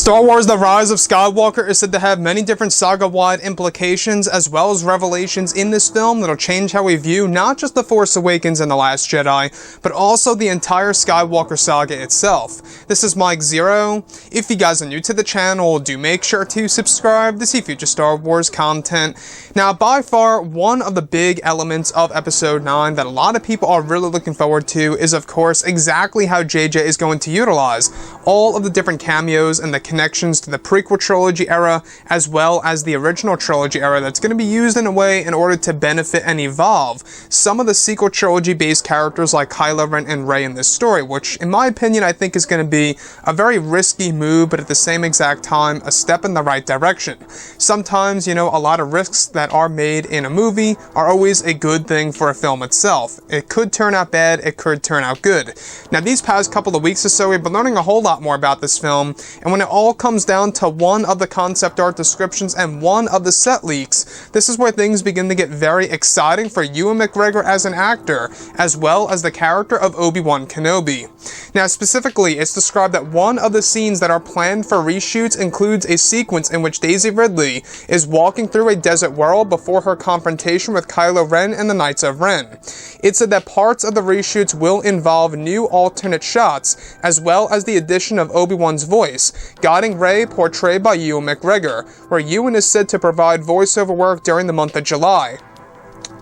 Star Wars The Rise of Skywalker is said to have many different saga-wide implications as well as revelations in this film that'll change how we view not just The Force Awakens and The Last Jedi, but also the entire Skywalker saga itself. This is Mike Zero. If you guys are new to the channel, do make sure to subscribe to see future Star Wars content. Now, by far, one of the big elements of Episode 9 that a lot of people are really looking forward to is, of course, exactly how JJ is going to utilize all of the different cameos and the connections to the prequel trilogy era as well as the original trilogy era that's going to be used in a way in order to benefit and evolve some of the sequel trilogy based characters like Kylo Ren and Rey in this story, which in my opinion I think is going to be a very risky move, but at the same exact time a step in the right direction. Sometimes, you know, a lot of risks that are made in a movie are always a good thing for a film itself. It could turn out bad, it could turn out good. Now, these past couple of weeks or so we've been learning a whole lot more about this film, and when it all comes down to one of the concept art descriptions and one of the set leaks, this is where things begin to get very exciting for Ewan Mcgregor as an actor, as well as the character of Obi-Wan Kenobi. Now, specifically, it's described that one of the scenes that are planned for reshoots includes a sequence in which Daisy Ridley is walking through a desert world before her confrontation with Kylo Ren and the Knights of Ren. It said that parts of the reshoots will involve new alternate shots, as well as the addition of Obi-Wan's voice, guiding Rey, portrayed by Ewan Mcgregor, where Ewan is said to provide voiceover work during the month of July.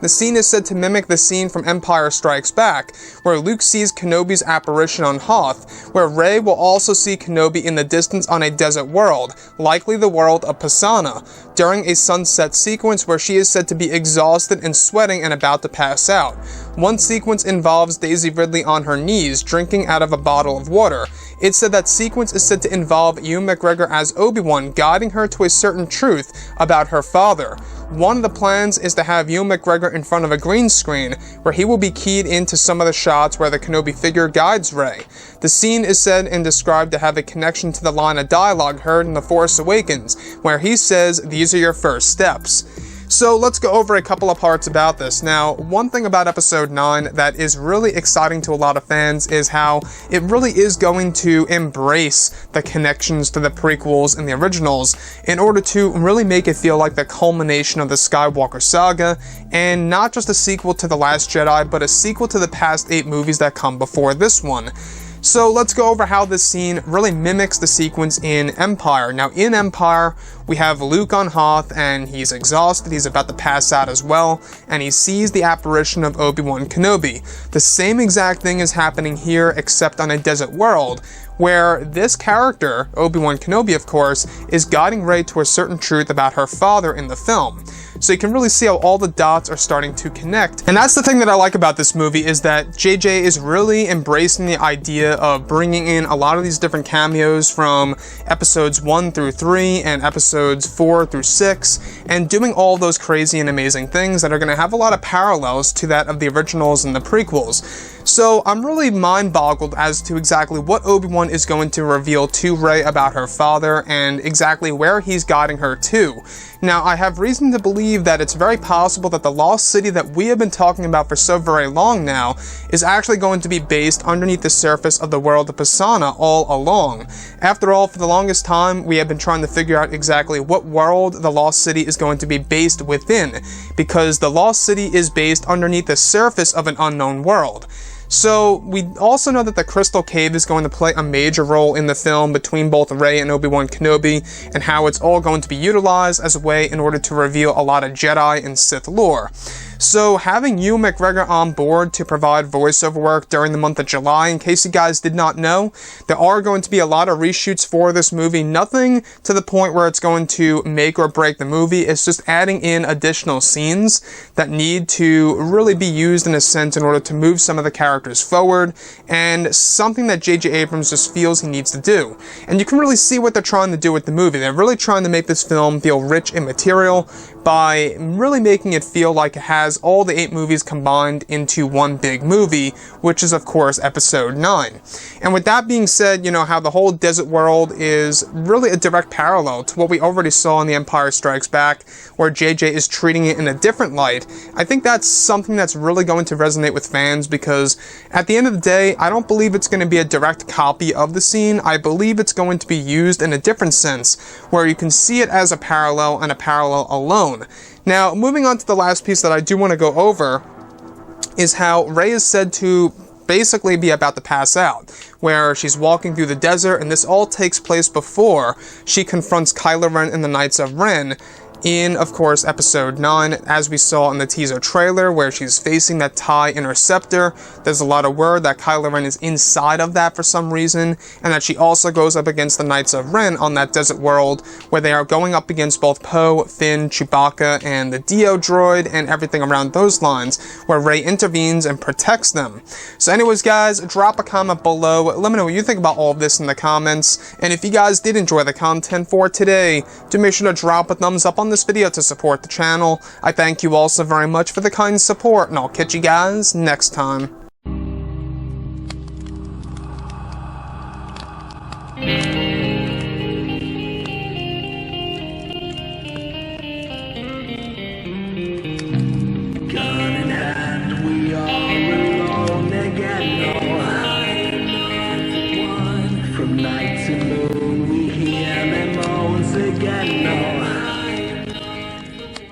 The scene is said to mimic the scene from Empire Strikes Back, where Luke sees Kenobi's apparition on Hoth, where Rey will also see Kenobi in the distance on a desert world, likely the world of Pasaana, during a sunset sequence where she is said to be exhausted and sweating and about to pass out. One sequence involves Daisy Ridley on her knees, drinking out of a bottle of water. It's said that sequence is said to involve Ewan McGregor as Obi-Wan, guiding her to a certain truth about her father. One of the plans is to have Ewan McGregor in front of a green screen, where he will be keyed into some of the shots where the Kenobi figure guides Rey. The scene is said and described to have a connection to the line of dialogue heard in The Force Awakens, where he says, "These are your first steps." So let's go over a couple of parts about this. Now, one thing about Episode 9 that is really exciting to a lot of fans is how it really is going to embrace the connections to the prequels and the originals in order to really make it feel like the culmination of the Skywalker saga, and not just a sequel to The Last Jedi, but a sequel to the past 8 movies that come before this one. So let's go over how this scene really mimics the sequence in Empire. Now, in Empire, we have Luke on Hoth, and he's exhausted, he's about to pass out as well, and he sees the apparition of Obi-Wan Kenobi. The same exact thing is happening here, except on a desert world, where this character, Obi-Wan Kenobi of course, is guiding Rey to a certain truth about her father in the film. So you can really see how all the dots are starting to connect. And that's the thing that I like about this movie, is that JJ is really embracing the idea of bringing in a lot of these different cameos from episodes 1 through 3 and episodes 4 through 6, and doing all those crazy and amazing things that are going to have a lot of parallels to that of the originals and the prequels. So I'm really mind-boggled as to exactly what Obi-Wan is going to reveal to Rey about her father and exactly where he's guiding her to. Now, I have reason to believe that it's very possible that the lost city that we have been talking about for so very long now is actually going to be based underneath the surface of the world of Pasaana all along. After all, for the longest time, we have been trying to figure out exactly what world the lost city is going to be based within, because the lost city is based underneath the surface of an unknown world. So, we also know that the Crystal Cave is going to play a major role in the film between both Rey and Obi-Wan Kenobi, and how it's all going to be utilized as a way in order to reveal a lot of Jedi and Sith lore. So, having Ewan McGregor on board to provide voiceover work during the month of July, in case you guys did not know, there are going to be a lot of reshoots for this movie. Nothing to the point where it's going to make or break the movie. It's just adding in additional scenes that need to really be used in a sense in order to move some of the characters forward, and something that J.J. Abrams just feels he needs to do. And you can really see what they're trying to do with the movie. They're really trying to make this film feel rich in material, by really making it feel like it has all the 8 movies combined into one big movie, which is of course Episode 9. And with that being said, you know, how the whole desert world is really a direct parallel to what we already saw in The Empire Strikes Back, where JJ is treating it in a different light. I think that's something that's really going to resonate with fans, because at the end of the day, I don't believe it's going to be a direct copy of the scene. I believe it's going to be used in a different sense, where you can see it as a parallel and a parallel alone. Now, moving on to the last piece that I do want to go over is how Rey is said to basically be about to pass out, where she's walking through the desert, and this all takes place before she confronts Kylo Ren and the Knights of Ren in, of course, Episode 9, as we saw in the teaser trailer, where she's facing that TIE Interceptor. There's a lot of word that Kylo Ren is inside of that for some reason, and that she also goes up against the Knights of Ren on that desert world, where they are going up against both Poe, Finn, Chewbacca, and the Dio droid, and everything around those lines, where Rey intervenes and protects them. So anyways, guys, drop a comment below. Let me know what you think about all of this in the comments, and if you guys did enjoy the content for today, do make sure to drop a thumbs up on this video to support the channel. I thank you all so very much for the kind support, and I'll catch you guys next time.